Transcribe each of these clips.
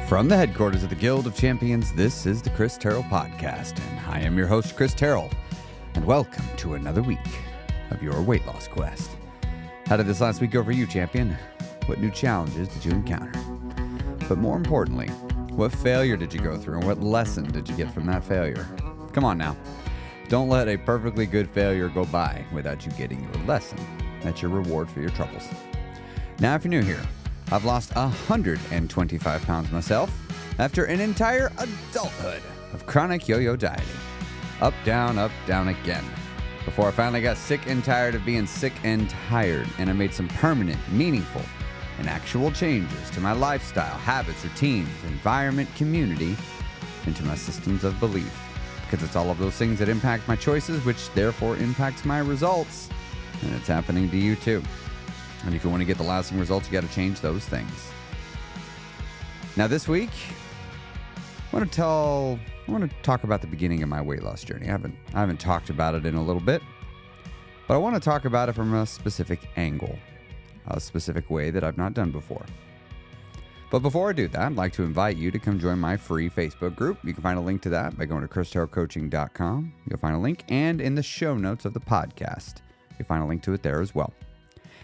From the headquarters of the Guild of Champions, this is the Chris Terrell Podcast, and I am your host, Chris Terrell, and welcome to another week of your weight loss quest. How did this last week go for you, champion? What new challenges did you encounter? But more importantly, what failure did you go through, and what lesson did you get from that failure? Come on now. Don't let a perfectly good failure go by without you getting your lesson. That's your reward for your troubles. Now, if you're new here, I've lost 125 pounds myself after an entire adulthood of chronic yo-yo dieting. Up, down again. Before I finally got sick and tired of being sick and tired, and I made some permanent, meaningful, and actual changes to my lifestyle, habits, routines, environment, community, and to my systems of belief. Because it's all of those things that impact my choices, which therefore impacts my results. And it's happening to you too. And if you want to get the lasting results, you got to change those things. Now this week, I want to talk about the beginning of my weight loss journey. I haven't talked about it in a little bit, but I want to talk about it from a specific angle, a specific way that I've not done before. But before I do that, I'd like to invite you to come join my free Facebook group. You can find a link to that by going to christerrellcoaching.com. You'll find a link, and in the show notes of the podcast, you'll find a link to it there as well.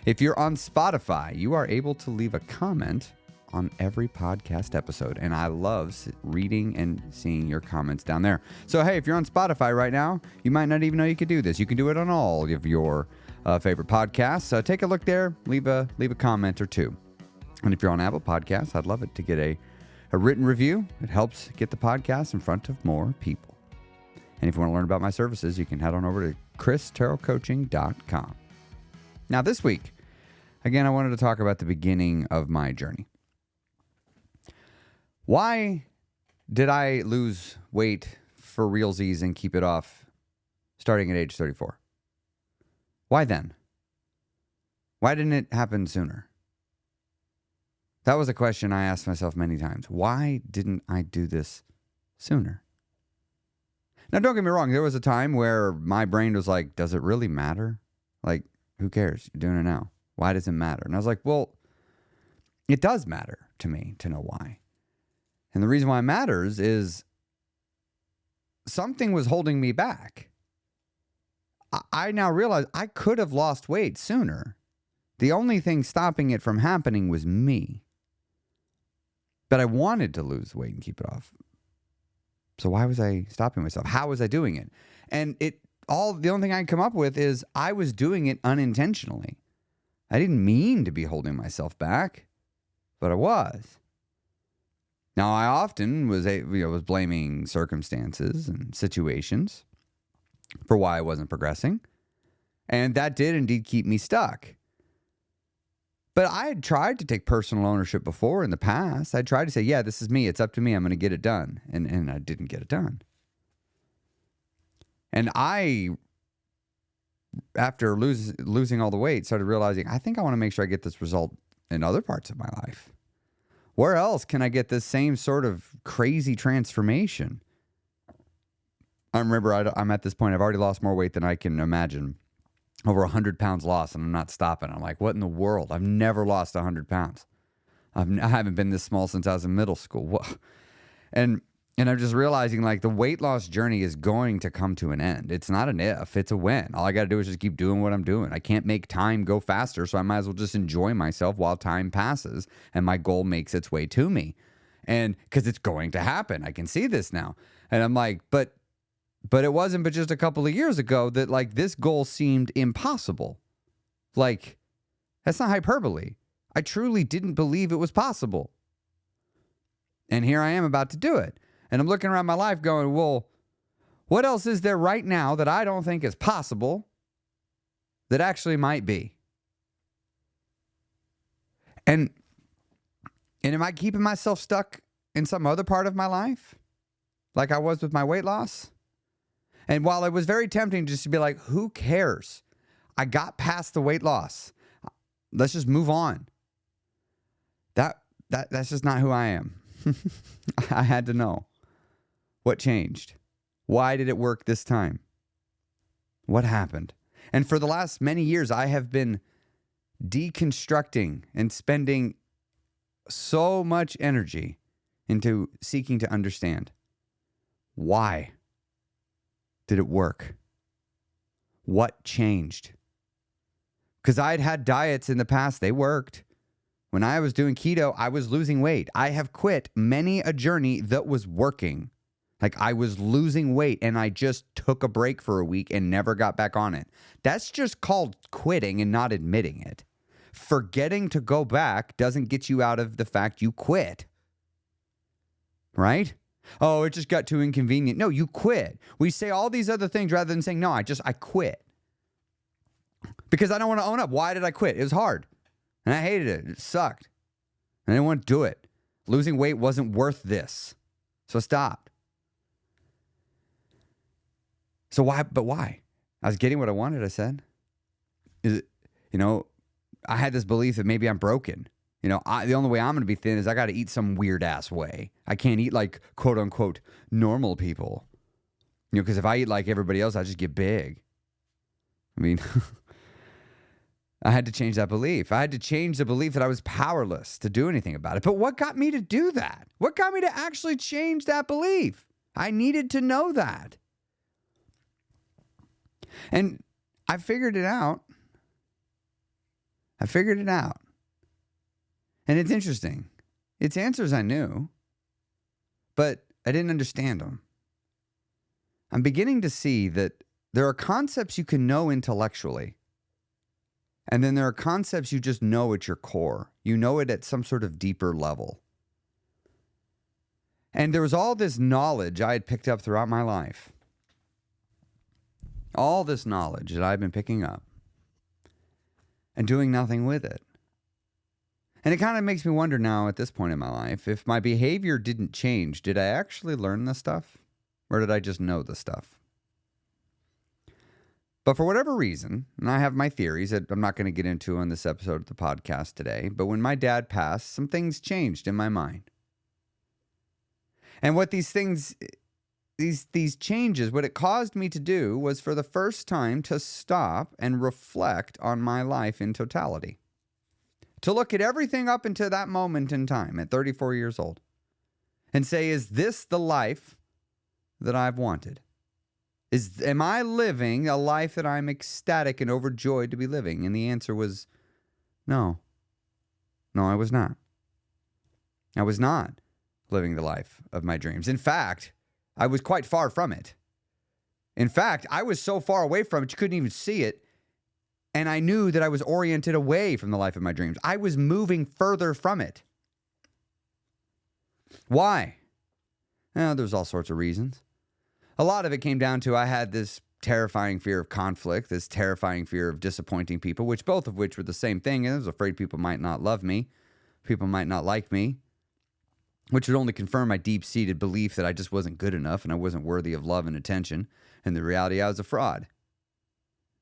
If you're on Spotify, you are able to leave a comment on every podcast episode, and I love reading and seeing your comments down there. So, hey, if you're on Spotify right now, you might not even know you could do this. You can do it on all of your favorite podcasts. Take a look there, leave a comment or two. And if you're on Apple Podcasts, I'd love it to get a written review. It helps get the podcast in front of more people. And if you want to learn about my services, you can head on over to christerrellcoaching.com. Now, this week, again, I wanted to talk about the beginning of my journey. Why did I lose weight for realsies and keep it off starting at age 34? Why then? Why didn't it happen sooner? That was a question I asked myself many times. Why didn't I do this sooner? Now, don't get me wrong. There was a time where my brain was like, does it really matter? Like, who cares? You're doing it now. Why does it matter? And I was like, well, it does matter to me to know why. And the reason why it matters is something was holding me back. I now realize I could have lost weight sooner. The only thing stopping it from happening was me. But I wanted to lose weight and keep it off. So why was I stopping myself? How was I doing it? And the only thing I can come up with is I was doing it unintentionally. I didn't mean to be holding myself back, but I was. Now, I often was blaming circumstances and situations for why I wasn't progressing, and that did indeed keep me stuck. But I had tried to take personal ownership before in the past. I tried to say, yeah, this is me. It's up to me. I'm going to get it done. And I didn't get it done. And I, after losing all the weight, started realizing, I think I want to make sure I get this result in other parts of my life. Where else can I get this same sort of crazy transformation? I remember I'm at this point, I've already lost more weight than I can imagine. Over 100 pounds lost, and I'm not stopping. I'm like, what in the world? I've never lost 100 pounds. I haven't been this small since I was in middle school. Whoa. And I'm just realizing, like, the weight loss journey is going to come to an end. It's not an if, it's a when. All I got to do is just keep doing what I'm doing. I can't make time go faster, so I might as well just enjoy myself while time passes and my goal makes its way to me. And because it's going to happen. I can see this now. And I'm like, but it wasn't but just a couple of years ago that, like, this goal seemed impossible. Like, that's not hyperbole. I truly didn't believe it was possible. And here I am about to do it. And I'm looking around my life going, well, what else is there right now that I don't think is possible that actually might be? And am I keeping myself stuck in some other part of my life like I was with my weight loss? And while it was very tempting just to be like, who cares? I got past the weight loss. Let's just move on. That's just not who I am. I had to know. What changed? Why did it work this time? What happened? And for the last many years, I have been deconstructing and spending so much energy into seeking to understand why did it work? What changed? Because I'd had diets in the past, they worked. When I was doing keto, I was losing weight. I have quit many a journey that was working. Like I was losing weight and I just took a break for a week and never got back on it. That's just called quitting and not admitting it. Forgetting to go back doesn't get you out of the fact you quit. Right? Oh, it just got too inconvenient. No, you quit. We say all these other things rather than saying, no, I quit. Because I don't want to own up. Why did I quit? It was hard. And I hated it. It sucked. And I didn't want to do it. Losing weight wasn't worth this. So I stopped. So why? But why? I was getting what I wanted, I said. I had this belief that maybe I'm broken. The only way I'm going to be thin is I got to eat some weird ass way. I can't eat like quote unquote normal people. Because if I eat like everybody else, I just get big. I mean, I had to change that belief. I had to change the belief that I was powerless to do anything about it. But what got me to do that? What got me to actually change that belief? I needed to know that. And I figured it out. And it's interesting. It's answers I knew, but I didn't understand them. I'm beginning to see that there are concepts you can know intellectually, and then there are concepts you just know at your core. You know it at some sort of deeper level. And there was all this knowledge I had picked up throughout my life. All this knowledge that I've been picking up and doing nothing with it. And it kind of makes me wonder now at this point in my life, if my behavior didn't change, did I actually learn the stuff? Or did I just know the stuff? But for whatever reason, and I have my theories that I'm not going to get into on this episode of the podcast today, but when my dad passed, some things changed in my mind. And what these things, these changes, what it caused me to do was for the first time to stop and reflect on my life in totality. To look at everything up until that moment in time at 34 years old and say, is this the life that I've wanted? Am I living a life that I'm ecstatic and overjoyed to be living? And the answer was no. No, I was not. I was not living the life of my dreams. In fact, I was quite far from it. In fact, I was so far away from it, you couldn't even see it. And I knew that I was oriented away from the life of my dreams. I was moving further from it. Why? There's all sorts of reasons. A lot of it came down to I had this terrifying fear of conflict, this terrifying fear of disappointing people, both of which were the same thing. And I was afraid people might not love me, people might not like me, which would only confirm my deep-seated belief that I just wasn't good enough and I wasn't worthy of love and attention. And the reality, I was a fraud.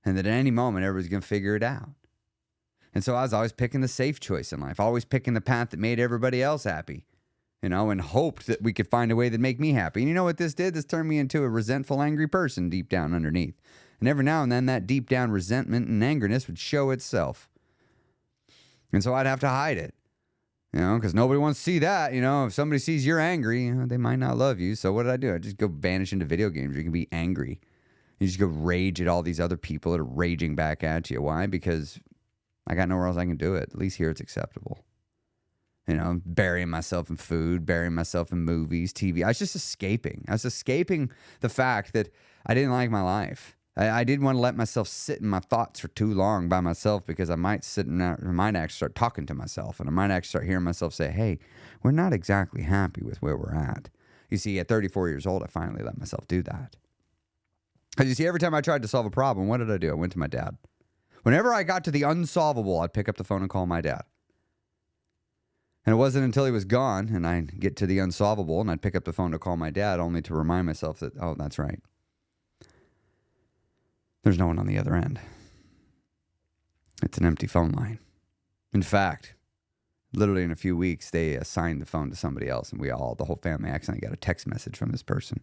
And that at any moment, everybody's going to figure it out. And so I was always picking the safe choice in life, always picking the path that made everybody else happy, and hoped that we could find a way that'd make me happy. And you know what this did? This turned me into a resentful, angry person deep down underneath. And every now and then, that deep down resentment and angerness would show itself. And so I'd have to hide it, because nobody wants to see that. If somebody sees you're angry, they might not love you. So what did I do? I just go vanish into video games. You can be angry. You just go rage at all these other people that are raging back at you. Why? Because I got nowhere else I can do it. At least here it's acceptable. Burying myself in food, burying myself in movies, TV. I was just escaping. I was escaping the fact that I didn't like my life. I didn't want to let myself sit in my thoughts for too long by myself because I might actually start talking to myself and I might actually start hearing myself say, hey, we're not exactly happy with where we're at. You see, at 34 years old, I finally let myself do that. Because you see, every time I tried to solve a problem, what did I do? I went to my dad. Whenever I got to the unsolvable, I'd pick up the phone and call my dad. And it wasn't until he was gone and I'd get to the unsolvable and I'd pick up the phone to call my dad only to remind myself that, oh, that's right. There's no one on the other end. It's an empty phone line. In fact, literally in a few weeks, they assigned the phone to somebody else and the whole family accidentally got a text message from this person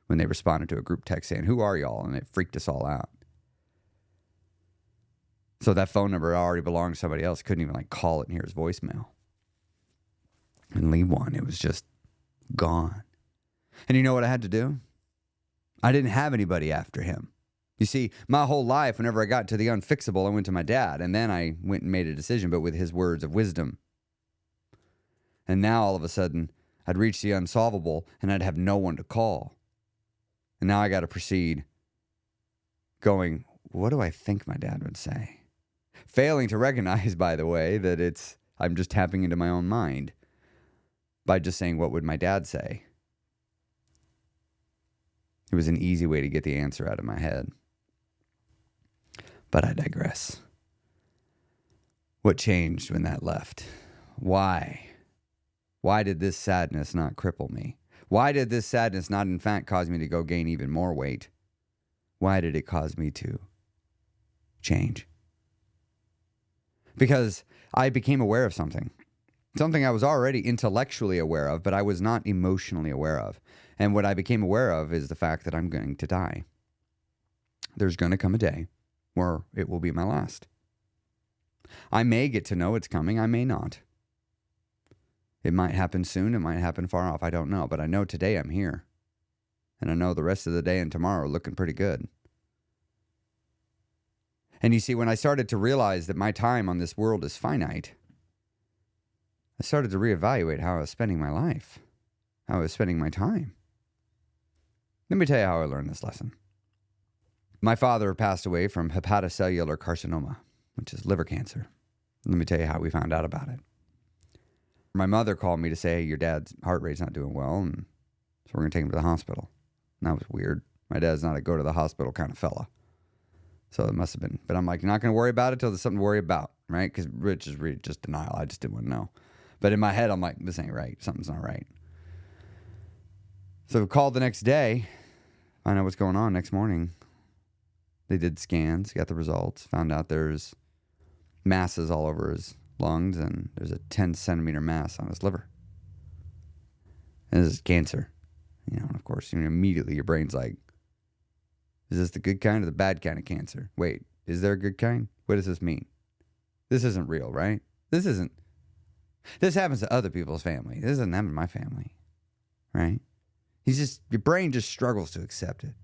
when they responded to a group text saying, who are y'all? And it freaked us all out. So that phone number already belonged to somebody else. Couldn't even call it and hear his voicemail and leave one. It was just Gone. And you know what I had to do? I didn't have anybody after him. You see, my whole life, whenever I got to the unfixable, I went to my dad, and then I went and made a decision, but with his words of wisdom. And now, all of a sudden, I'd reach the unsolvable, and I'd have no one to call. And now I got to proceed going, what do I think my dad would say? Failing to recognize, by the way, that I'm just tapping into my own mind by just saying, what would my dad say? It was an easy way to get the answer out of my head. But I digress. What changed when that left? Why? Why did this sadness not cripple me? Why did this sadness not, in fact, cause me to go gain even more weight? Why did it cause me to change? Because I became aware of something I was already intellectually aware of, but I was not emotionally aware of. And what I became aware of is the fact that I'm going to die. There's going to come a day where it will be my last. I may get to know it's coming. I may not. It might happen soon. It might happen far off. I don't know. But I know today I'm here. And I know the rest of the day and tomorrow are looking pretty good. And you see, when I started to realize that my time on this world is finite, I started to reevaluate how I was spending my life, how I was spending my time. Let me tell you how I learned this lesson. My father passed away from hepatocellular carcinoma, which is liver cancer. Let me tell you how we found out about it. My mother called me to say, hey, your dad's heart rate's not doing well, and so we're going to take him to the hospital. And that was weird. My dad's not a go to the hospital kind of fella. So it must have been. But I'm like, you're not going to worry about it till there's something to worry about, right? Because Rich is really just denial. I just didn't want to know. But in my head, I'm like, this ain't right. Something's not right. So we called the next day, find out what's going on. Next morning, they did scans, got the results, found out there's masses all over his lungs, and there's a 10-centimeter mass on his liver. And this is cancer. And of course, immediately your brain's like, is this the good kind or the bad kind of cancer? Wait, is there a good kind? What does this mean? This isn't real, right? This happens to other people's family. This doesn't happen to my family, right? Your brain just struggles to accept it.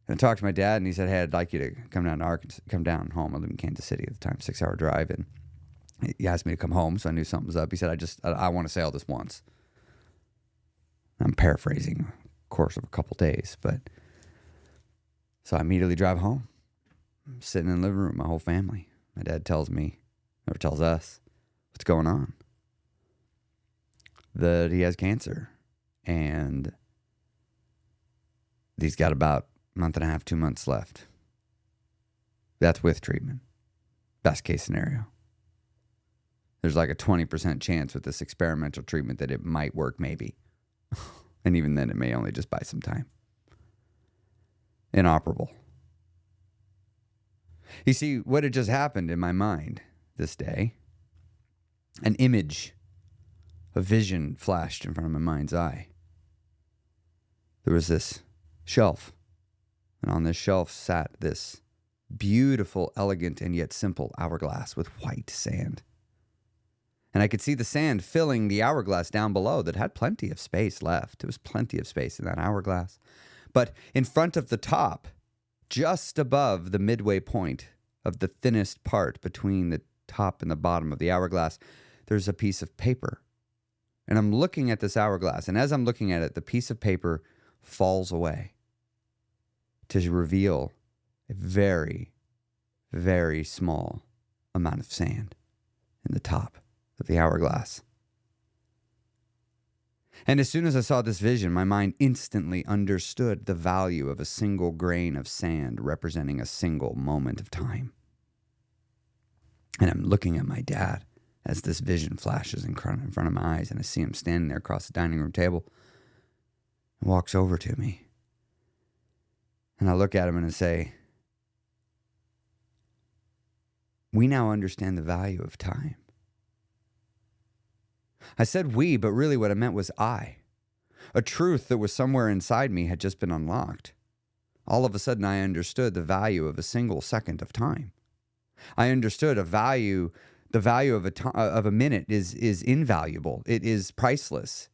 And I talked to my dad, and he said, hey, I'd like you to come down to Arkansas, come down home. I live in Kansas City at the time, 6-hour drive. And he asked me to come home, so I knew something was up. He said, I want to say all this once. I'm paraphrasing, of course, of a couple days, but so I immediately drive home. I'm sitting in the living room, my whole family. My dad tells me, or tells us, what's going on. That he has cancer, and he's got about a month and a half, 2 months left. That's with treatment. Best case scenario. There's like a 20% chance with this experimental treatment that it might work, maybe. And even then, it may only just buy some time. Inoperable. You see, what had just happened in my mind this day, an image, a vision flashed in front of my mind's eye. There was this shelf, and on this shelf sat this beautiful, elegant, and yet simple hourglass with white sand. And I could see the sand filling the hourglass down below that had plenty of space left. There was plenty of space in that hourglass. But in front of the top, just above the midway point of the thinnest part between the top and the bottom of the hourglass, there's a piece of paper. And I'm looking at this hourglass, and as I'm looking at it, the piece of paper falls away to reveal a very, very small amount of sand in the top of the hourglass. And as soon as I saw this vision, my mind instantly understood the value of a single grain of sand representing a single moment of time. And I'm looking at my dad as this vision flashes in front of my eyes, and I see him standing there across the dining room table. He walks over to me. And I look at him and I say, we now understand the value of time. I said we, but really what I meant was I. A truth that was somewhere inside me had just been unlocked. All of a sudden, I understood the value of a single second of time. I understood the value of a minute is invaluable. It is priceless.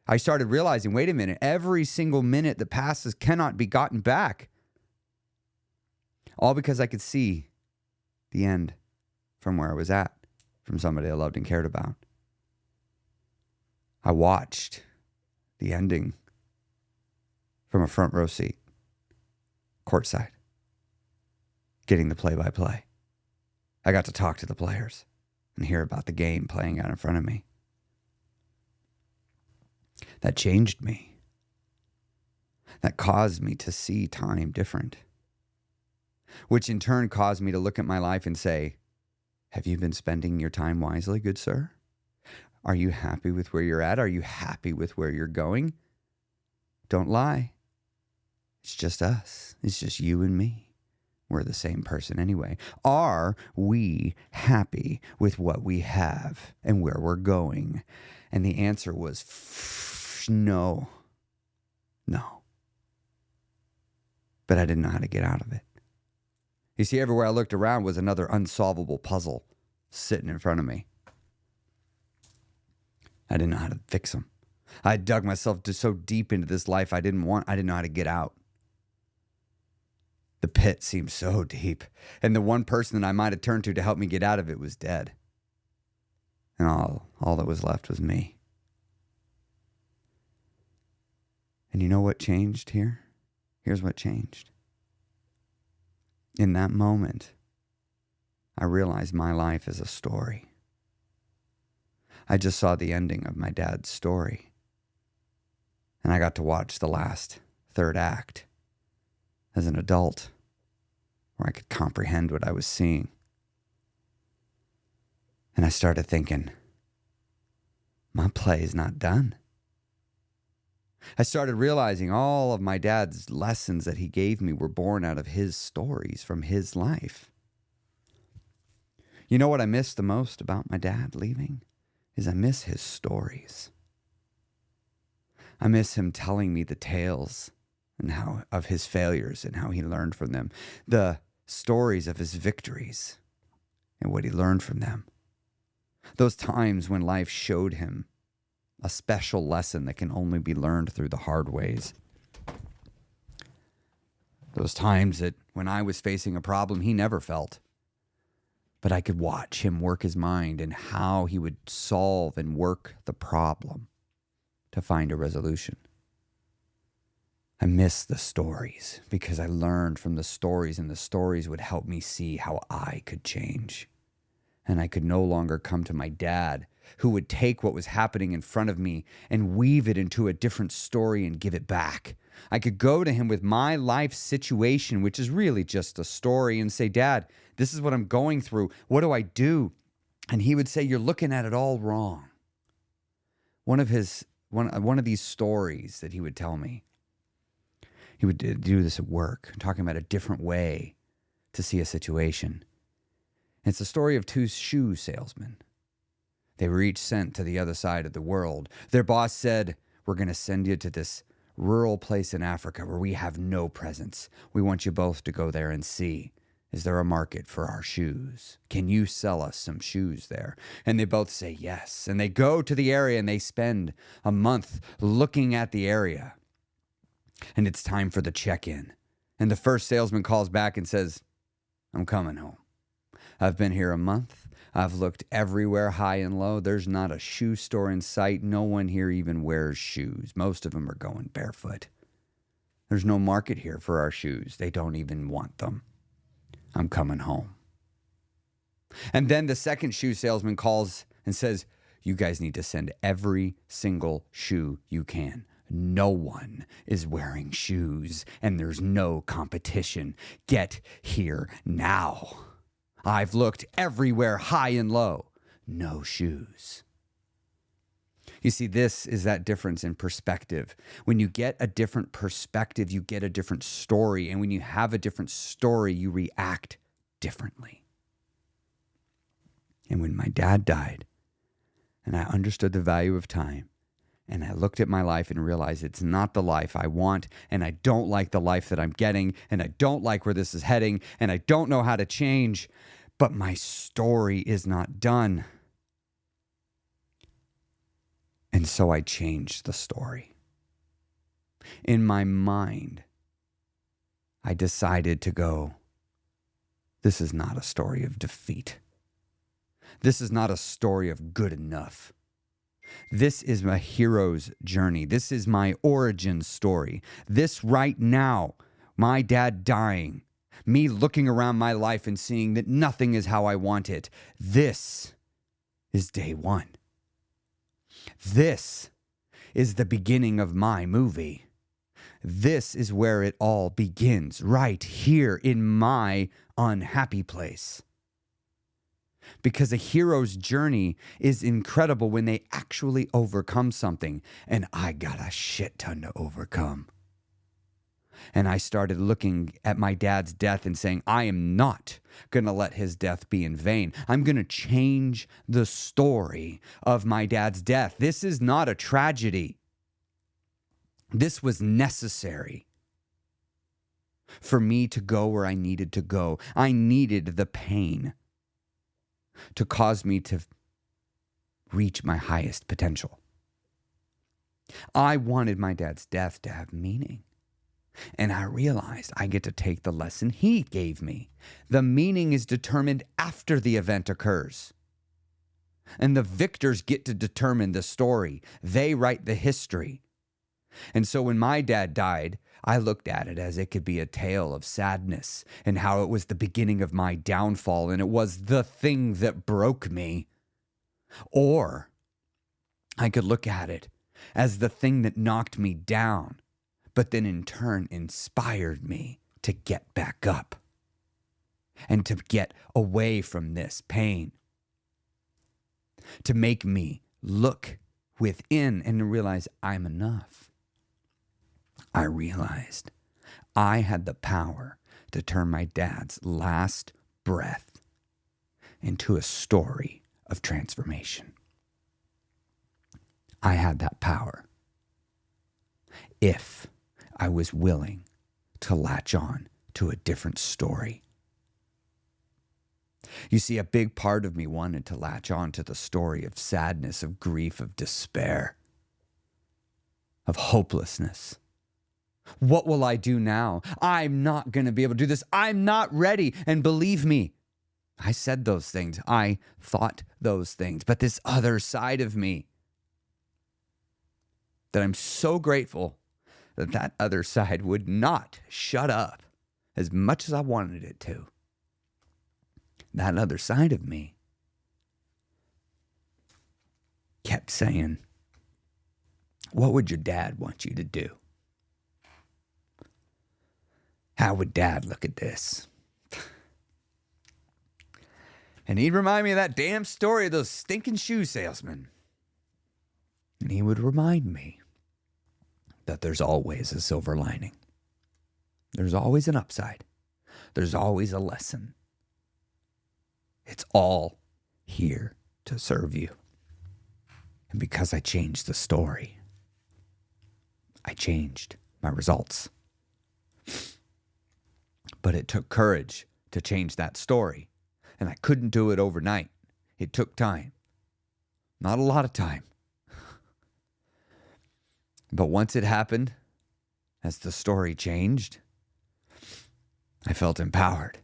I started realizing, wait a minute, every single minute that passes cannot be gotten back. All because I could see the end from where I was at, from somebody I loved and cared about. I watched the ending from a front row seat, courtside, getting the play-by-play. I got to talk to the players and hear about the game playing out in front of me. That changed me. That caused me to see time different, which in turn caused me to look at my life and say, have you been spending your time wisely, good sir? Are you happy with where you're at? Are you happy with where you're going? Don't lie. It's just us. It's just you and me. We're the same person anyway. Are we happy with what we have and where we're going? And the answer was no. No. But I didn't know how to get out of it. You see, everywhere I looked around was another unsolvable puzzle sitting in front of me. I didn't know how to fix them. I dug myself so deep into this life I didn't know how to get out. The pit seemed so deep, and the one person that I might have turned to help me get out of it was dead. And all that was left was me. And you know what changed here? Here's what changed. In that moment, I realized my life is a story. I just saw the ending of my dad's story. And I got to watch the last third act as an adult, where I could comprehend what I was seeing. And I started thinking, my play is not done. I started realizing all of my dad's lessons that he gave me were born out of his stories from his life. You know what I miss the most about my dad leaving? Is I miss his stories. I miss him telling me the tales and how of his failures and how he learned from them. The stories of his victories and what he learned from them. Those times when life showed him a special lesson that can only be learned through the hard ways. Those times that when I was facing a problem he never felt, but I could watch him work his mind and how he would solve and work the problem to find a resolution. I miss the stories because I learned from the stories, and the stories would help me see how I could change. And I could no longer come to my dad, who would take what was happening in front of me and weave it into a different story and give it back. I could go to him with my life situation, which is really just a story, and say, Dad, this is what I'm going through. What do I do? And he would say, you're looking at it all wrong. One of these stories that he would tell me, he would do this at work, talking about a different way to see a situation. It's the story of two shoe salesmen. They were each sent to the other side of the world. Their boss said, we're going to send you to this rural place in Africa where we have no presence. We want you both to go there and see, is there a market for our shoes? Can you sell us some shoes there? And they both say yes. And they go to the area and they spend a month looking at the area. And it's time for the check-in. And the first salesman calls back and says, I'm coming home. I've been here a month. I've looked everywhere, high and low. There's not a shoe store in sight. No one here even wears shoes. Most of them are going barefoot. There's no market here for our shoes. They don't even want them. I'm coming home. And then the second shoe salesman calls and says, you guys need to send every single shoe you can. No one is wearing shoes and there's no competition. Get here now. I've looked everywhere, high and low. No shoes. You see, this is that difference in perspective. When you get a different perspective, you get a different story. And when you have a different story, you react differently. And when my dad died, and I understood the value of time, and I looked at my life and realized it's not the life I want, and I don't like the life that I'm getting, and I don't like where this is heading, and I don't know how to change, but my story is not done. And so I changed the story. In my mind, I decided to go, this is not a story of defeat. This is not a story of good enough. This is my hero's journey. This is my origin story. This right now, my dad dying, me looking around my life and seeing that nothing is how I want it. This is day one. This is the beginning of my movie. This is where it all begins, right here in my unhappy place. Because a hero's journey is incredible when they actually overcome something. And I got a shit ton to overcome. And I started looking at my dad's death and saying, I am not going to let his death be in vain. I'm going to change the story of my dad's death. This is not a tragedy. This was necessary for me to go where I needed to go. I needed the pain to cause me to reach my highest potential. I wanted my dad's death to have meaning. And I realized I get to take the lesson he gave me. The meaning is determined after the event occurs. And the victors get to determine the story. They write the history. And so when my dad died, I looked at it as it could be a tale of sadness and how it was the beginning of my downfall and it was the thing that broke me. Or I could look at it as the thing that knocked me down, but then in turn inspired me to get back up and to get away from this pain, to make me look within and realize I'm enough. I realized I had the power to turn my dad's last breath into a story of transformation. I had that power if I was willing to latch on to a different story. You see, a big part of me wanted to latch on to the story of sadness, of grief, of despair, of hopelessness. What will I do now? I'm not going to be able to do this. I'm not ready. And believe me, I said those things. I thought those things. But this other side of me that I'm so grateful that other side would not shut up as much as I wanted it to. That other side of me kept saying, what would your dad want you to do? How would dad look at this? And he'd remind me of that damn story of those stinking shoe salesmen. And he would remind me that there's always a silver lining. There's always an upside. There's always a lesson. It's all here to serve you. And because I changed the story, I changed my results. But it took courage to change that story. And I couldn't do it overnight. It took time. Not a lot of time. But once it happened, as the story changed, I felt empowered.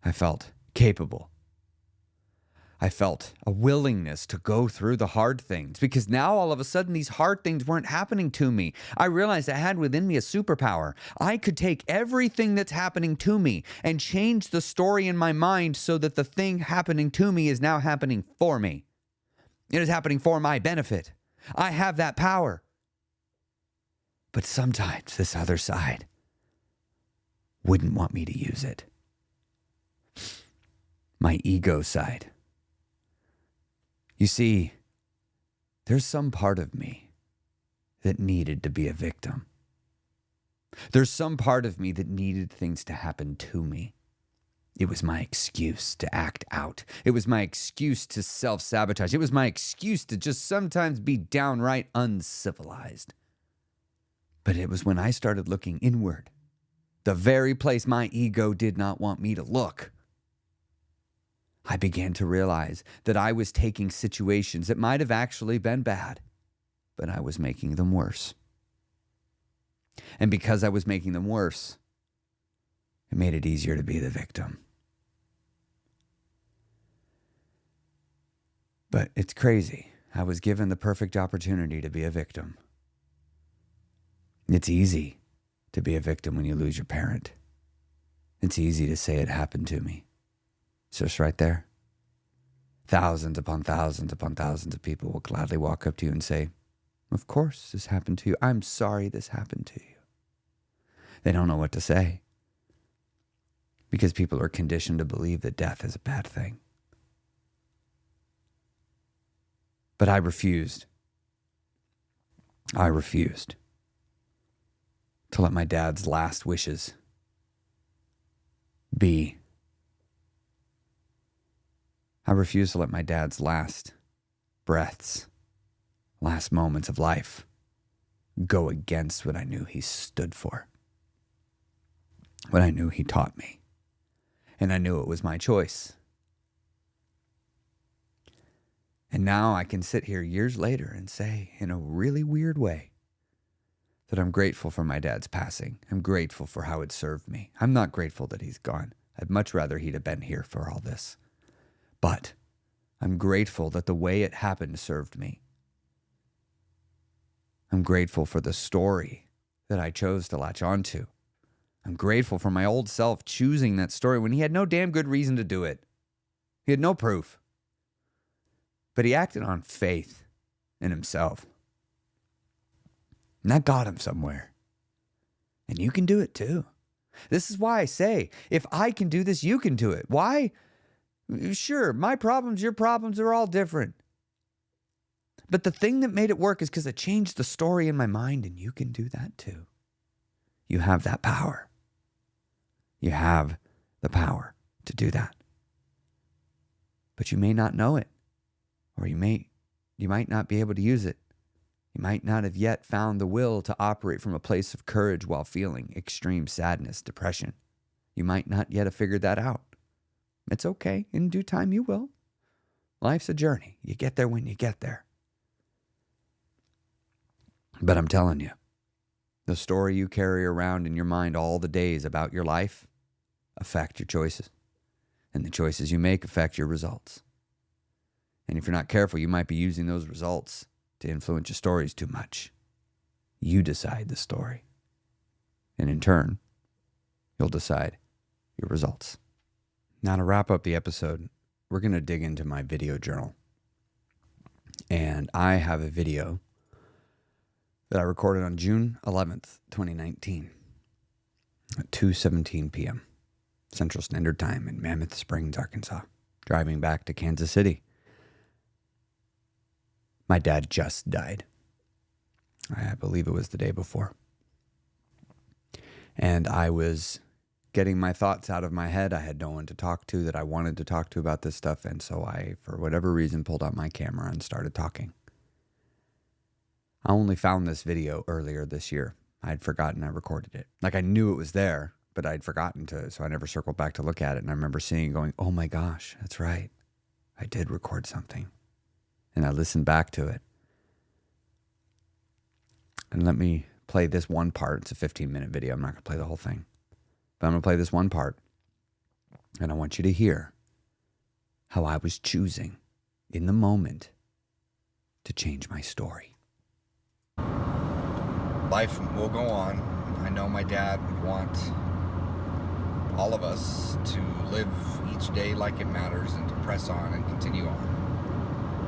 I felt capable. I felt a willingness to go through the hard things because now all of a sudden these hard things weren't happening to me. I realized I had within me a superpower. I could take everything that's happening to me and change the story in my mind so that the thing happening to me is now happening for me. It is happening for my benefit. I have that power. But sometimes this other side wouldn't want me to use it. My ego side. You see, there's some part of me that needed to be a victim. There's some part of me that needed things to happen to me. It was my excuse to act out. It was my excuse to self-sabotage. It was my excuse to just sometimes be downright uncivilized. But it was when I started looking inward, the very place my ego did not want me to look, I began to realize that I was taking situations that might have actually been bad, but I was making them worse. And because I was making them worse, it made it easier to be the victim. But it's crazy. I was given the perfect opportunity to be a victim. It's easy to be a victim when you lose your parent. It's easy to say it happened to me. It's just right there. Thousands upon thousands upon thousands of people will gladly walk up to you and say, of course this happened to you. I'm sorry this happened to you. They don't know what to say because people are conditioned to believe that death is a bad thing. But I refused. I refused to let my dad's last wishes be. I refused to let my dad's last breaths, last moments of life go against what I knew he stood for, what I knew he taught me, and I knew it was my choice. And now I can sit here years later and say, in a really weird way, that I'm grateful for my dad's passing. I'm grateful for how it served me. I'm not grateful that he's gone. I'd much rather he'd have been here for all this. But I'm grateful that the way it happened served me. I'm grateful for the story that I chose to latch onto. I'm grateful for my old self choosing that story when he had no damn good reason to do it. He had no proof. But he acted on faith in himself. And that got him somewhere. And you can do it too. This is why I say, if I can do this, you can do it. Why? Sure, my problems, your problems are all different. But the thing that made it work is because I changed the story in my mind, and you can do that too. You have that power. You have the power to do that. But you may not know it. Or you might not be able to use it. You might not have yet found the will to operate from a place of courage while feeling extreme sadness, depression. You might not yet have figured that out. It's okay. In due time, you will. Life's a journey. You get there when you get there. But I'm telling you, the story you carry around in your mind all the days about your life affect your choices. And the choices you make affect your results. And if you're not careful, you might be using those results to influence your stories too much. You decide the story. And in turn, you'll decide your results. Now, to wrap up the episode, we're going to dig into my video journal. And I have a video that I recorded on June 11th, 2019 at 2:17 p.m. Central Standard Time in Mammoth Springs, Arkansas, driving back to Kansas City. My dad just died. I believe it was the day before. And I was getting my thoughts out of my head. I had no one to talk to that I wanted to talk to about this stuff. And so I, for whatever reason, pulled out my camera and started talking. I only found this video earlier this year. I'd forgotten I recorded it. Like, I knew it was there, but I'd forgotten to, so I never circled back to look at it. And I remember seeing it going, oh my gosh, that's right. I did record something. And I listened back to it. And let me play this one part. It's a 15-minute video. I'm not going to play the whole thing. But I'm going to play this one part. And I want you to hear how I was choosing in the moment to change my story. Life will go on. I know my dad would want all of us to live each day like it matters and to press on and continue on.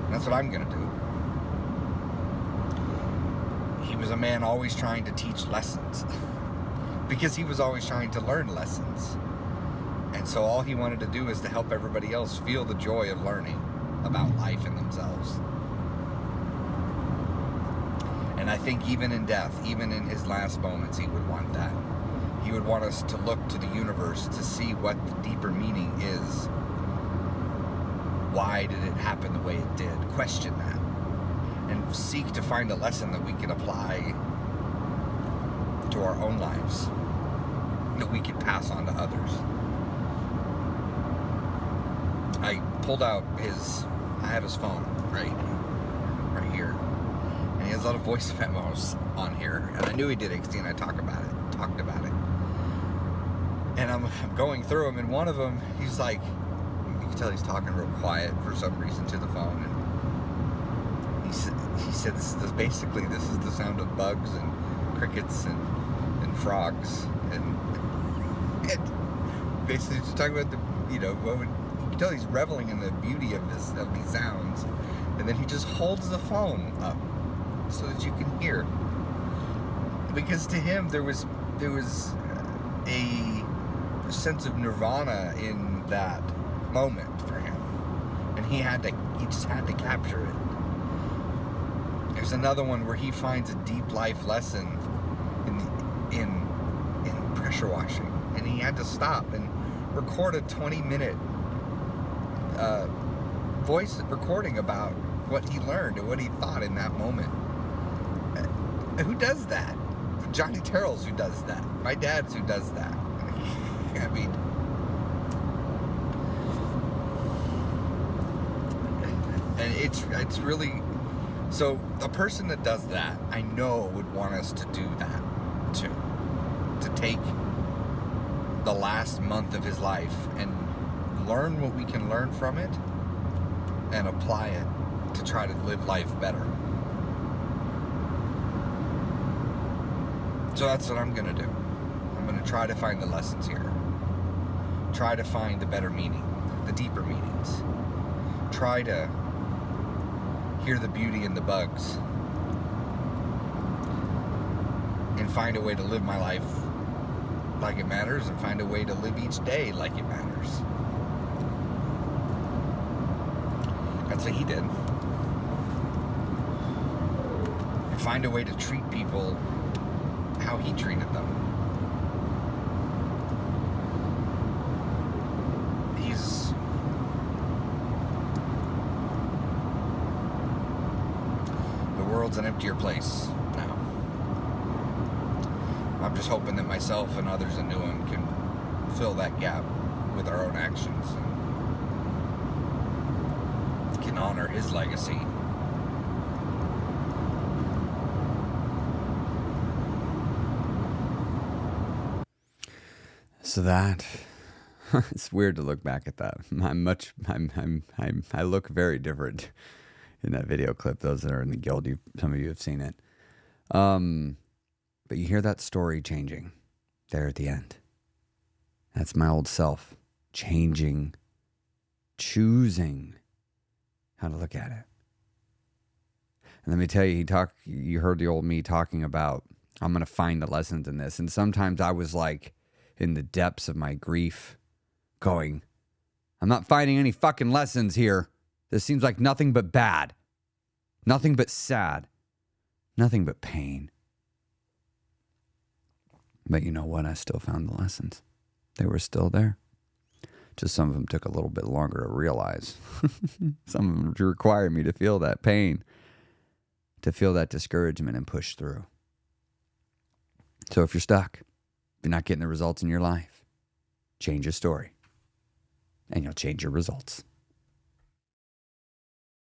And that's what I'm going to do. He was a man always trying to teach lessons because he was always trying to learn lessons. And so all he wanted to do is to help everybody else feel the joy of learning about life and themselves. And I think even in death, even in his last moments, he would want that. He would want us to look to the universe to see what the deeper meaning is. Why did it happen the way it did? Question that. And seek to find a lesson that we can apply to our own lives, that we could pass on to others. I pulled out I have his phone right here. And he has a lot of voice memos on here. And I knew he did it because he and I talked about it. And I'm going through them, and one of them, he's like, you can tell he's talking real quiet for some reason to the phone. And he said, this is the sound of bugs and crickets and frogs. And basically just talking about you can tell he's reveling in the beauty of these sounds. And then he just holds the phone up so that you can hear. Because to him, there was a sense of nirvana in that moment for him, and he just had to capture it. There's another one where he finds a deep life lesson in pressure washing, and he had to stop and record a 20-minute voice recording about what he learned and what he thought in that moment. Who does that? Johnny Terrell's who does that. My dad's who does that. I mean, and it's really, so a person that does that, I know, would want us to do that too. To take the last month of his life and learn what we can learn from it and apply it to try to live life better. So that's what I'm going to do. I'm going to try to find the lessons here. Try to find the better meaning, the deeper meanings. Try to hear the beauty in the bugs. And find a way to live my life like it matters, and find a way to live each day like it matters. That's what he did. And find a way to treat people how he treated them. The world's an emptier place now. I'm just hoping that myself and others that knew him can fill that gap with our own actions and can honor his legacy. So that, it's weird to look back at that. I look very different in that video clip. Those that are in the guild, some of you have seen it. But you hear that story changing there at the end. That's my old self changing, choosing how to look at it. And let me tell you, you heard the old me talking about, I'm going to find the lessons in this. And sometimes I was like, in the depths of my grief, going, I'm not finding any fucking lessons here. This seems like nothing but bad. Nothing but sad. Nothing but pain. But you know what? I still found the lessons. They were still there. Just some of them took a little bit longer to realize. Some of them required me to feel that pain, to feel that discouragement and push through. So if you're stuck, if you're not getting the results in your life, change your story and you'll change your results.